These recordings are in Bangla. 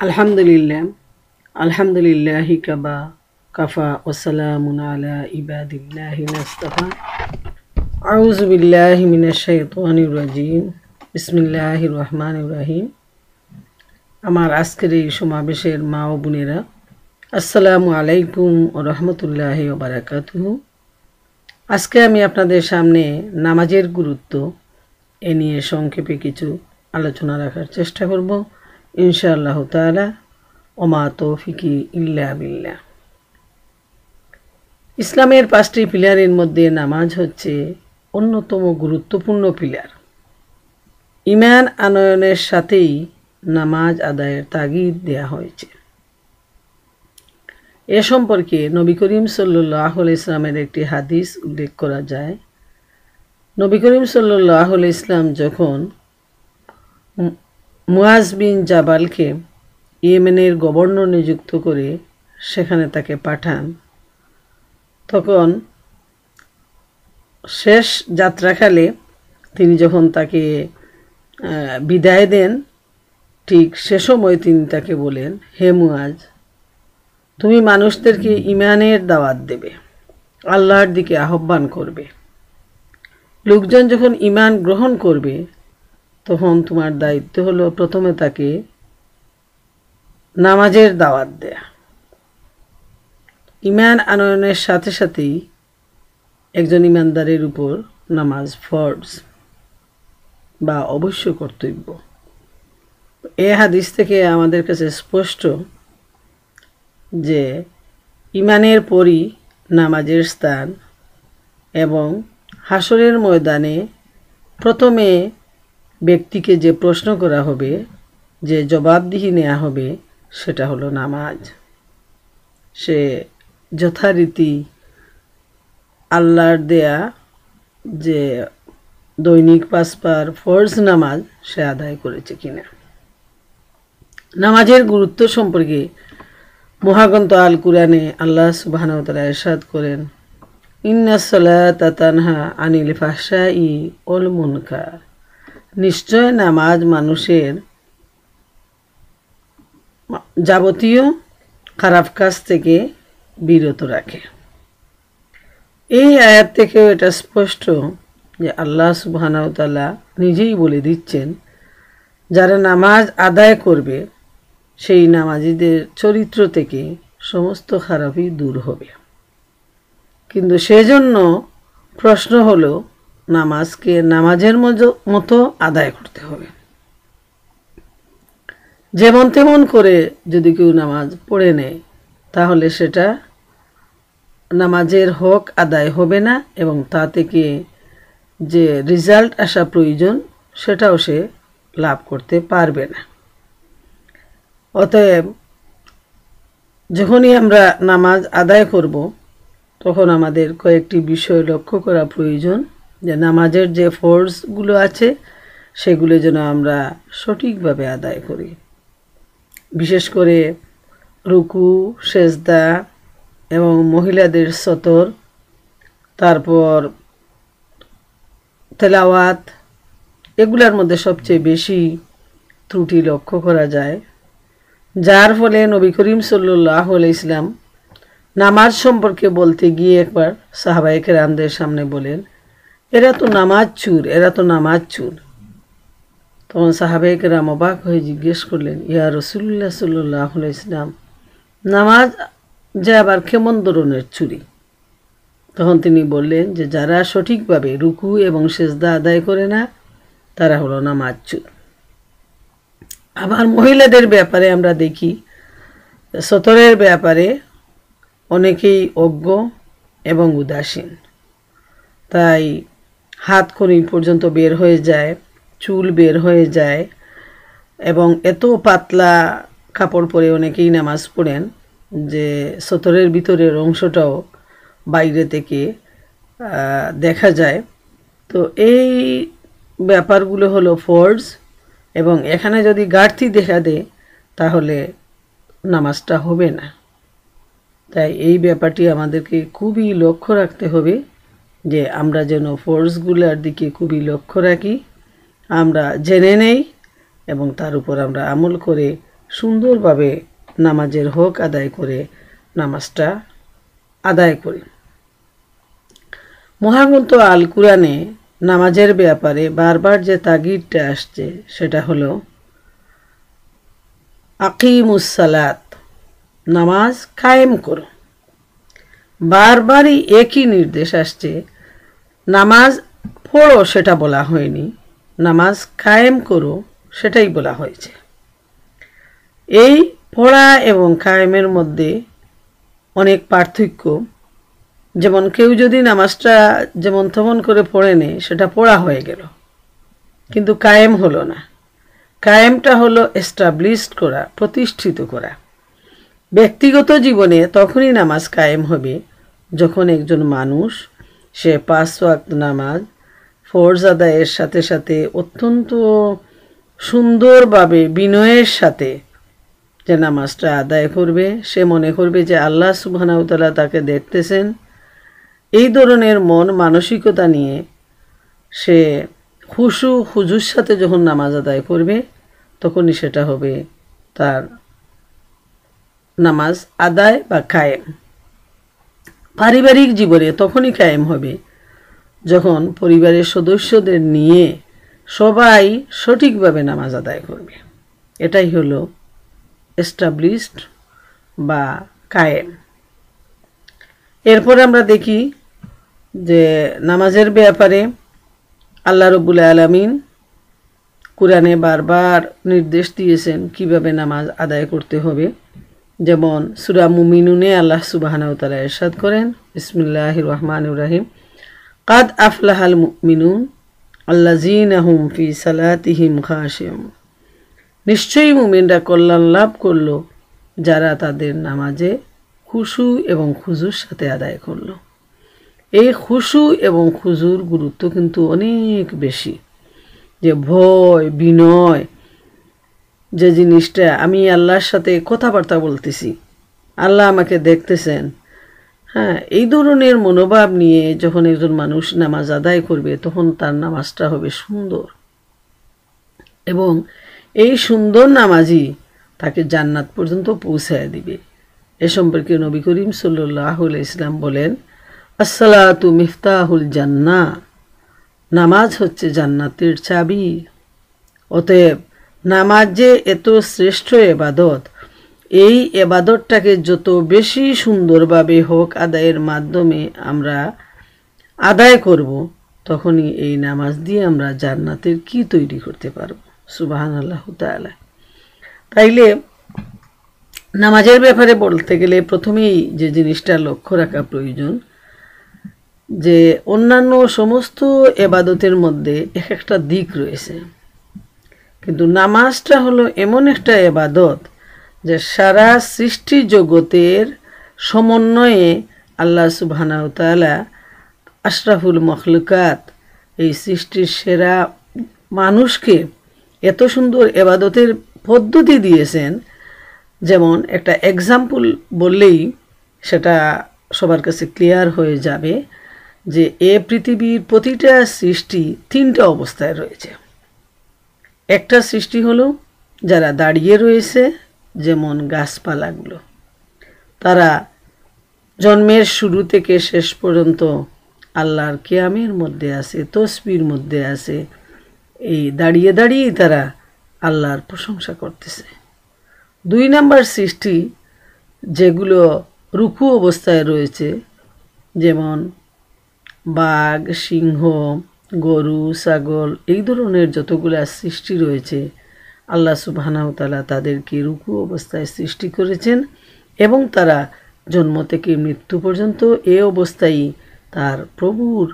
আলহামদুলিল্লাহ আলহামদুলিল্লাহি কাবা কাফা ওয়াসালামুন আলা ইবাদিল্লাহি নাস্তাফা আউযু বিল্লাহি মিনাশ শাইতানির রাজিম বিসমিল্লাহির রহমানির রহিম। আমার আজকের এই সমাবেশের মা ও বোনেরা, আসসালামু আলাইকুম ওয়া রাহমাতুল্লাহি ওয়া বারাকাতুহু। আজকে আমি আপনাদের সামনে নামাজের গুরুত্ব এ নিয়ে সংক্ষেপে কিছু আলোচনা রাখার চেষ্টা করব ইনশাআল্লাহ তাআলা। ওমা তৌফিকি ইল্লা বিল্লাহ। ইসলামের 5টি পিলারের মধ্যে নামাজ হচ্ছে অন্যতম গুরুত্বপূর্ণ পিলার। ঈমান আনয়নের সাথেই নামাজ আদায়ের তাগিদ দেয়া হয়েছে। এ সম্পর্কে নবী করিম সাল্লাল্লাহু আলাইহি ওয়াসাল্লামের একটি হাদিস উল্লেখ করা যায়। নবী করিম সাল্লাল্লাহু আলাইহি ওয়াসাল্লাম যখন মুয়াজ বিন জাবালকে ইয়েমেনের গভর্নর নিযুক্ত করে সেখানে তাকে পাঠান, তখন শেষ যাত্রাকালে তিনি যখন তাকে বিদায় দেন, ঠিক সে সময় তিনি তাকে বলেন, হে মুয়াজ, তুমি মানুষদেরকে ঈমানের দাওয়াত দেবে, আল্লাহর দিকে আহ্বান করবে। লোকজন যখন ঈমান গ্রহণ করবে তখন তোমার দায়িত্ব হলো প্রথমে তাকে নামাজের দাওয়াত দেয়া। ঈমান আনয়নের সাথে সাথেই একজন ঈমানদারের উপর নামাজ ফরজ বা অবশ্য কর্তব্য। এই হাদিস থেকে আমাদের কাছে স্পষ্ট যে ঈমানের পরই নামাজের স্থান, এবং হাসরের ময়দানে প্রথমে ব্যক্তিকে যে প্রশ্ন করা হবে, যে জবাবদিহি নেওয়া হবে, সেটা হলো নামাজ। সে যথারীতি আল্লাহর দেয়া যে দৈনিক 5 বার ফরজ নামাজ সে আদায় করেছে কিনা। নামাজের গুরুত্ব সম্পর্কে মহাগ্রন্থ আল কুরআনে আল্লাহ সুবহানাহু ওয়া তাআলা ইরশাদ করেন, ইন্নাস সালাতা তানহা আনিল ফাহশাই ওয়াল মুনকার। নিশ্চয় নামাজ মানুষের যাবতীয় খারাপ কাজ থেকে বিরত রাখে। এই আয়াত থেকেও এটা স্পষ্ট যে আল্লাহ সুবহানাহু ওয়া তাআলা নিজেই বলে দিচ্ছেন, যারা নামাজ আদায় করবে সেই নামাজীদের চরিত্র থেকে সমস্ত খারাপই দূর হবে। কিন্তু সেজন্য প্রশ্ন হলো, নামাজকে নামাজের মতো আদায় করতে হবে। যেমন তেমন করে যদি কেউ নামাজ পড়ে নেয় তাহলে সেটা নামাজের হক আদায় হবে না, এবং তা থেকে যে রেজাল্ট আসা প্রয়োজন সেটাও সে লাভ করতে পারবে না। অতএব যখনই আমরা নামাজ আদায় করব তখন আমাদের কয়েকটি বিষয় লক্ষ্য করা প্রয়োজন, যে নামাজের যে ফরজগুলো আছে সেগুলো যেন আমরা সঠিকভাবে আদায় করি। বিশেষ করে রুকু, সেজদা এবং মহিলাদের সতর, তারপর তেলাওয়াত, এগুলোর মধ্যে সবচেয়ে বেশি ত্রুটি লক্ষ্য করা যায়, যার ফলে নবী করিম সাল্লাল্লাহু আলাইহি ওয়াসাল্লাম নামাজ সম্পর্কে বলতে গিয়ে একবার সাহাবায়ে কেরামদের সামনে বলেন, এরা তো নামাজ চুর, এরা তো নামাজ চুর। তখন সাহাবায়ে কেরাম অবাক হয়ে জিজ্ঞেস করলেন, ইয়া রাসূলুল্লাহ সাল্লাল্লাহু আলাইহি ওয়াসাল্লাম, নামাজ যে আবার কেমন ধরনের চুরি? তখন তিনি বললেন যে যারা সঠিকভাবে রুকু এবং সেজদা আদায় করে না তারা হলো নামাজ চুর। আবার মহিলাদের ব্যাপারে আমরা দেখি, সতরের ব্যাপারে অনেকেই অজ্ঞ এবং উদাসীন। তাই হাত কনি পর্যন্ত বের হয়ে যায়, চুল বের হয়ে যায়, এবং এত পাতলা কাপড় পরে অনেকেই নামাজ পড়েন যে সতরের ভিতরের অংশটাও বাইরে থেকে দেখা যায়। তো এই ব্যাপারগুলো হলো ফরজ, এবং এখানে যদি ঘাটতি দেখা দেয় তাহলে নামাজটা হবে না। তাই এই ব্যাপারটি আমাদেরকে খুবই লক্ষ্য রাখতে হবে, যে আমরা যেন ফরজগুলোর দিকে খুবই লক্ষ্য রাখি, আমরা জেনে নেই এবং তার উপর আমরা আমল করে সুন্দরভাবে নামাজের হক আদায় করে নামাজটা আদায় করি। মহাগ্রন্থ আল কুরআনে নামাজের ব্যাপারে বারবার যে তাগিদটা আসছে সেটা হলো আকিমুস সালাত, নামাজ কায়েম করো। বারবারই একই নির্দেশ আসছে, নামাজ পড়ো সেটা বলা হয়নি, নামাজ কায়েম করো সেটাই বলা হয়েছে। এই পড়া এবং কায়েমের মধ্যে অনেক পার্থক্য। যেমন কেউ যদি নামাজটা যেমন তেমন করে পড়ে নেয়, সেটা পড়া হয়ে গেল, কিন্তু কায়েম হলো না। কায়েমটা হলো এস্টাবলিশড করা, প্রতিষ্ঠিত করা। ব্যক্তিগত জীবনে তখনই নামাজ কায়েম হবে যখন একজন মানুষ সে 5 ওয়াক্ত নামাজ ফরজ আদায়ের সাথে সাথে অত্যন্ত সুন্দরভাবে বিনয়ের সাথে যে নামাজটা আদায় করবে। সে মনে করবে যে আল্লাহ সুবহানাহু ওয়া তাআলা তাকে দেখতেছেন। এই ধরনের মন মানসিকতা নিয়ে সে খুজুর সাথে যখন নামাজ আদায় করবে, তখনই সেটা হবে তার নামাজ আদায় বা কায়েম। পারিবারিক জীবনে তখনই কায়েম হবে যখন পরিবারের সদস্যদের নিয়ে সবাই সঠিকভাবে নামাজ আদায় করবে। এটাই হলো এস্টাবলিশড বা কায়েম। এরপর আমরা দেখি যে নামাজের ব্যাপারে আল্লাহ রাব্বুল আলামিন কুরআনে বারবার নির্দেশ দিয়েছেন কিভাবে নামাজ আদায় করতে হবে। যেমন সূরা মুমিনুনে আল্লাহ সুবহানাহু ওয়া তাআলা ইরশাদ করেন, বিসমিল্লাহির রহমানির রহিম, কাদ আফলাহাল মুমিনুন আল্লাযীনা হুম ফি সালাতিহিম খাশিউন। নিশ্চয়ই মুমিনরা কল্যাণ লাভ করলো যারা তাদের নামাজে খুশু এবং খুজুর সাথে আদায় করলো। এই খুশু এবং খুজুর গুরুত্ব কিন্তু অনেক বেশি। যে ভয় বিনয়, যে জিনিসটা আমি আল্লাহর সাথে কথাবার্তা বলতেছি, আল্লাহ আমাকে দেখতেছেন, হ্যাঁ, এই ধরনের মনোভাব নিয়ে যখন একজন মানুষ নামাজ আদায় করবে, তখন তার নামাজটা হবে সুন্দর। এবং এই সুন্দর নামাজই তাকে জান্নাত পর্যন্ত পৌঁছায় দিবে। এ সম্পর্কে নবী করিম সাল্লাল্লাহু আলাইহি ওয়াসাল্লাম বলেন, আসসালাতু মিফতাহুল জান্নাহ, নামাজ হচ্ছে জান্নাতের চাবি। অতএব নামাজ যে এত শ্রেষ্ঠ ইবাদত, এই ইবাদতটাকে যত বেশি সুন্দরভাবে হক আদায়ের মাধ্যমে আমরা আদায় করব, তখনই এই নামাজ দিয়ে আমরা জান্নাতের কি তৈরি করতে পারব। সুবহানাল্লাহু তাআলা। তাইলে নামাজের ব্যাপারে বলতে গেলে প্রথমেই যে জিনিসটা লক্ষ্য রাখা প্রয়োজন, যে অন্যান্য সমস্ত ইবাদতের মধ্যে এক একটা দিক রয়েছে, কিন্তু নামাজটা হলো এমন একটা ইবাদত যে সারা সৃষ্টি জগতের সমন্বয়ে আল্লাহ সুবহানাহু ওয়া তাআলা আশরাফুল মখলুকাত, এই সৃষ্টির সেরা মানুষকে এত সুন্দর ইবাদতের পদ্ধতি দিয়েছেন। যেমন একটা এক্সাম্পল বললেই সেটা সবার কাছে ক্লিয়ার হয়ে যাবে যে এ পৃথিবীর প্রতিটা সৃষ্টি 3টা অবস্থায় রয়েছে। একটা সৃষ্টি হলো যারা দাঁড়িয়ে রয়েছে, যেমন গাছপালাগুলো, তারা জন্মের শুরু থেকে শেষ পর্যন্ত আল্লাহর কিয়ামের মধ্যে আছে, তসবির মধ্যে আছে। এই দাঁড়িয়ে দাঁড়িয়েই তারা আল্লাহর প্রশংসা করতেছে। 2 নাম্বার সৃষ্টি যেগুলো রুকু অবস্থায় রয়েছে, যেমন বাঘ, সিংহ, গরু, ছাগল, এই ধরনের যতগুলো সৃষ্টি রয়েছে, আল্লাহ সুবহানাহু ওয়া তাআলা তাদেরকে রুকু অবস্থায় সৃষ্টি করেছেন এবং তারা জন্ম থেকে মৃত্যু পর্যন্ত এই অবস্থায় তার প্রভুর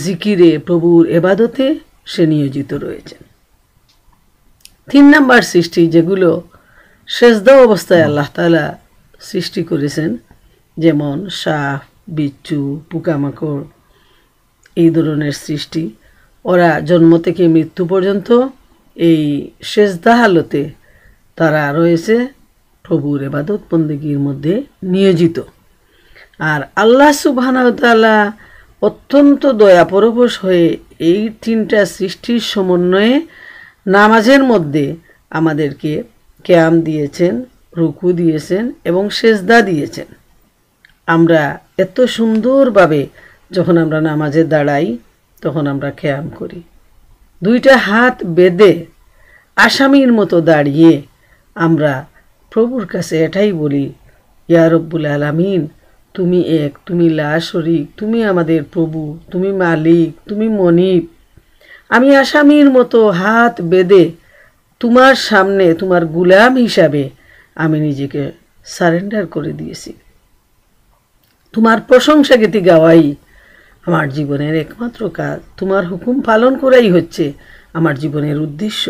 জিকিরে, প্রভুর ইবাদতে সে নিয়োজিত রয়েছেন। 3 নাম্বার সৃষ্টি যেগুলো সেজদা অবস্থায় আল্লাহ তাআলা সৃষ্টি করেছেন, যেমন সাপ, বিচ্ছু, পোকামাকড়, এই ধরনের সৃষ্টি, ওরা জন্ম থেকে মৃত্যু পর্যন্ত এই সেজদা হালতে তারা রয়েছে প্রভুর ইবাদত বন্দেগীর মধ্যে নিয়োজিত। আর আল্লাহ সুবহানাহু ওয়া তাআলা অত্যন্ত দয়াপরবশ হয়ে এই 3টা সৃষ্টির সমন্বয়ে নামাজের মধ্যে আমাদেরকে কিয়াম দিয়েছেন, রুকু দিয়েছেন এবং সেজদা দিয়েছেন। আমরা এত সুন্দরভাবে যখন আমরা নামাজে দাঁড়াই তখন আমরা কিয়াম করি, দুইটা হাত বেঁধে আসামির মতো দাঁড়িয়ে আমরা প্রভুর কাছে এটাই বলি, ইয়া রব্বুল আলামিন, তুমি এক, তুমি লা শরীক, তুমি আমাদের প্রভু, তুমি মালিক, তুমি মনিব। আমি আসামির মতো হাত বেঁধে তোমার সামনে তোমার গুলাম হিসাবে আমি নিজেকে সারেন্ডার করে দিয়েছি। তোমার প্রশংসা গীতি গাওয়াই আমার জীবনের একমাত্র কাজ, তোমার হুকুম পালন করাই হচ্ছে আমার জীবনের উদ্দেশ্য।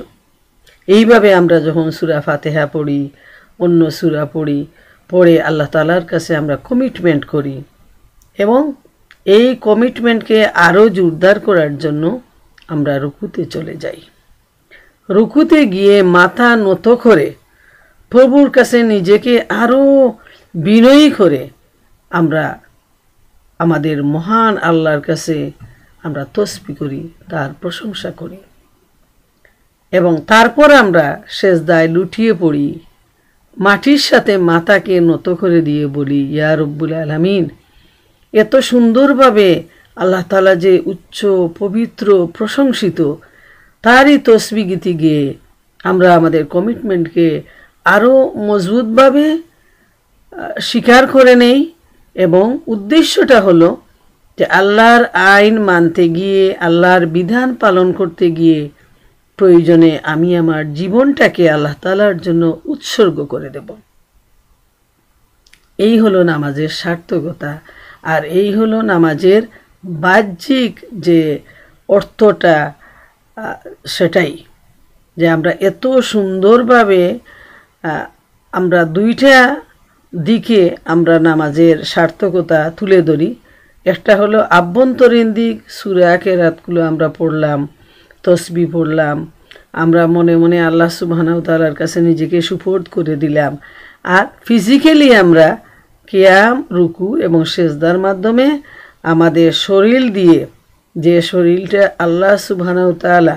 এইভাবে আমরা যখন সূরা ফাতিহা পড়ি, অন্য সূরা পড়ি, পড়ে আল্লাহ তাআলার কাছে আমরা কমিটমেন্ট করি এবং এই কমিটমেন্টকে আরও জোরদার করার জন্য আমরা রুকুতে চলে যাই। রুকুতে গিয়ে মাথা নত করে প্রভুর কাছে নিজেকে আরও বিনয়ী করে আমরা আমাদের মহান আল্লাহর কাছে আমরা তসবিহ করি, তার প্রশংসা করি এবং তারপর আমরা সেজদায় লুটিয়ে পড়ি, মাটির সাথে মাথাকে নত করে দিয়ে বলি, ইয়া রব্বুল আলামিন, এত সুন্দরভাবে আল্লাহ তাআলা যে উচ্চ, পবিত্র, প্রশংসিত, তারই তসবিহ গীতি গেয়ে আমরা আমাদের কমিটমেন্টকে আরও মজবুতভাবে স্বীকার করে নেই এবং উদ্দেশ্যটা হলো যে আল্লাহর আইন মানতে গিয়ে, আল্লাহর বিধান পালন করতে গিয়ে প্রয়োজনে আমি আমার জীবনটাকে আল্লাহ তাআলার জন্য উৎসর্গ করে দেব। এই হলো নামাজের সার্থকতা, আর এই হলো নামাজের বাহ্যিক যে অর্থটা, সেটাই যে আমরা এত সুন্দরভাবে আমরা দুইটা দিকে আমরা নামাজের সার্থকতা তুলে ধরি। একটা হলো আভ্যন্তরীণ দিক, সূরা কেরাতগুলো আমরা পড়লাম, তসবিহ পড়লাম, আমরা মনে মনে আল্লাহ সুবহানাহু ওয়া তাআলার কাছে নিজেকে সুপর্দ করে দিলাম। আর ফিজিক্যালি আমরা কিয়াম, রুকু এবং সেজদার মাধ্যমে আমাদের শরীর দিয়ে, যে শরীরটা আল্লাহ সুবহানাহু ওয়া তাআলা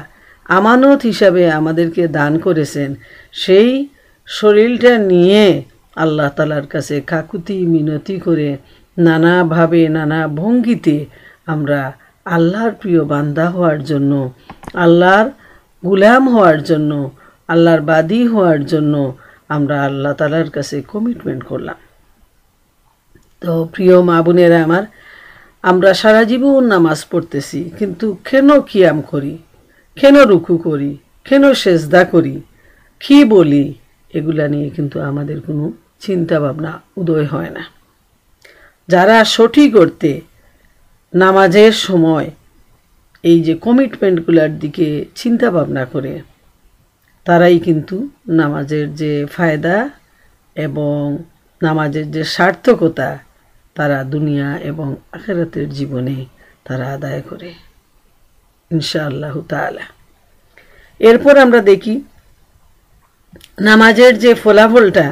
আমানত হিসাবে আমাদেরকে দান করেছেন, সেই শরীরটা নিয়ে আল্লাহ তাআলার কাছে কাকুতি মিনতি করে নানাভাবে, নানা ভঙ্গিতে আমরা আল্লাহর প্রিয় বান্দা হওয়ার জন্য, আল্লাহর গুলাম হওয়ার জন্য, আল্লাহর বাদী হওয়ার জন্য আমরা আল্লাহ তাআলার কাছে কমিটমেন্ট করলাম। তো প্রিয় মা বোনেরা আমার, আমরা সারা জীবন নামাজ পড়তেছি, কিন্তু কেন কিয়াম করি, কেন রুকু করি, কেন সেজদা করি, কি বলি, এগুলা নিয়ে কিন্তু আমাদের কোনো চিন্তা ভাবনা উদয় হয় না। যারা সঠিক অর্থে নামাজের সময় এই যে কমিটমেন্টগুলোর দিকে চিন্তা ভাবনা করে, তারাই কিন্তু নামাজের যে ফায়দা এবং নামাজের যে সার্থকতা তারা দুনিয়া এবং আখিরাতের জীবনে তারা আদায় করে ইনশাআল্লাহু তাআলা। এরপর আমরা দেখি নামাজের যে ফলাফলটা,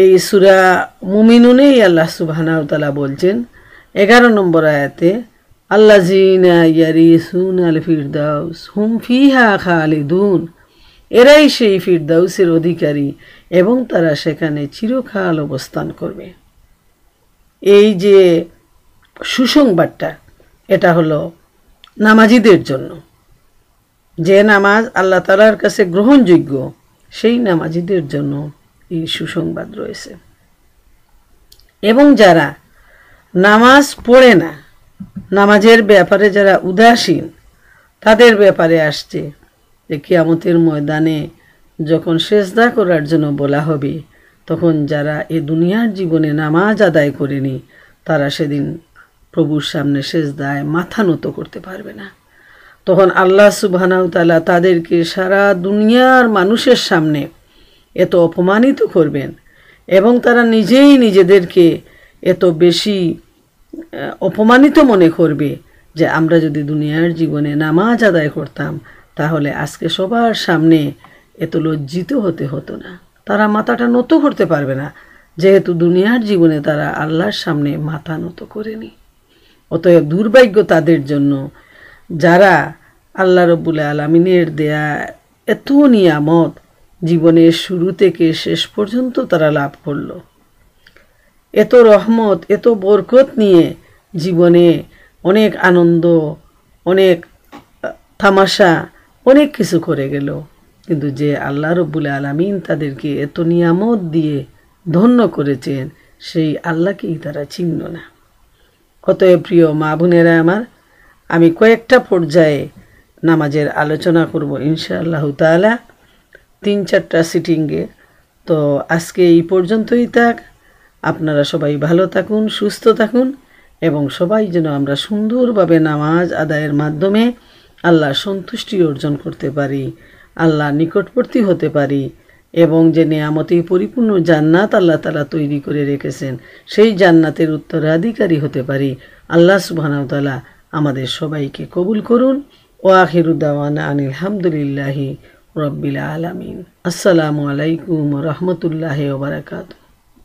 এই সূরা মুমিনুনেই আল্লাহ সুবহানাহু ওয়া তাআলা বলছেন 11 নম্বর আয়াতে, আল্লাযীনা ইয়ারিসুনাল ফিরদাউস হুম ফিহা খালিদুন, এরাই সেই ফিরদাউসের অধিকারী এবং তারা সেখানে চিরকাল অবস্থান করবে। এই যে সুসংবাদটা, এটা হলো নামাজীদের জন্য। যে নামাজ আল্লাহ তাআলার কাছে গ্রহণযোগ্য, সেই নামাজীদের জন্য এই সুসংবাদ রয়েছে। এবং যারা নামাজ পড়ে না, নামাজের ব্যাপারে যারা উদাসীন, তাদের ব্যাপারে আসছে যে কিয়ামতের ময়দানে যখন সেজদা করার জন্য বলা হবে, তখন যারা এ দুনিয়ার জীবনে নামাজ আদায় করেনি, তারা সেদিন প্রভুর সামনে সেজদায় মাথা নত করতে পারবে না। তখন আল্লাহ সুবহানাহু ওয়া তাআলা তাদেরকে সারা দুনিয়ার মানুষের সামনে এত অপমানিত করবেন এবং তারা নিজেই নিজেদেরকে এত বেশি অপমানিত মনে করবে যে আমরা যদি দুনিয়ার জীবনে নামাজ আদায় করতাম, তাহলে আজকে সবার সামনে এত লজ্জিত হতে হতো না। তারা মাথাটা নত করতে পারবে না, যেহেতু দুনিয়ার জীবনে তারা আল্লাহর সামনে মাথা নত করেনি। অতএব দুর্ভাগ্য তাদের জন্য যারা আল্লাহ রব্বুল আলামিনের দেয়া এত নিয়ামত, জীবনের শুরু থেকে শেষ পর্যন্ত তারা লাভ করল। এত রহমত, এত বরকত নিয়ে জীবনে অনেক আনন্দ, অনেক তামাশা, অনেক কিছু করে গেল, কিন্তু যে আল্লাহ রব্বুল আলামিন তাদেরকে এত নিয়ামত দিয়ে ধন্য করেছেন, সেই আল্লাহকেই তারা চিনল না। অতএব প্রিয় মা বোনেরা আমার, আমি কয়েকটা পর্যায়ে নামাজের আলোচনা করব ইনশাআল্লাহ তাআলা, 3-4টা সিটিংয়ে। তো আজকে এই পর্যন্তই থাক। আপনারা সবাই ভালো থাকুন, সুস্থ থাকুন, এবং সবাই যেন আমরা সুন্দরভাবে নামাজ আদায়ের মাধ্যমে আল্লাহর সন্তুষ্টি অর্জন করতে পারি, আল্লাহর নিকটবর্তী হতে পারি, এবং যে নেয়ামতে পরিপূর্ণ জান্নাত আল্লাহ তাআলা তৈরি করে রেখেছেন, সেই জান্নাতের উত্তরাধিকারী হতে পারি। আল্লাহ সুবহানাহু ওয়া তাআলা আমাদের সবাইকে কবুল করুন। ওয়া আখিরু দাওয়ানা আনিল হামদুলিল্লাহি রাব্বিল আলামিন। আসসালামু আলাইকুম ওয়া রাহমাতুল্লাহি ওয়া বারাকাতুহু।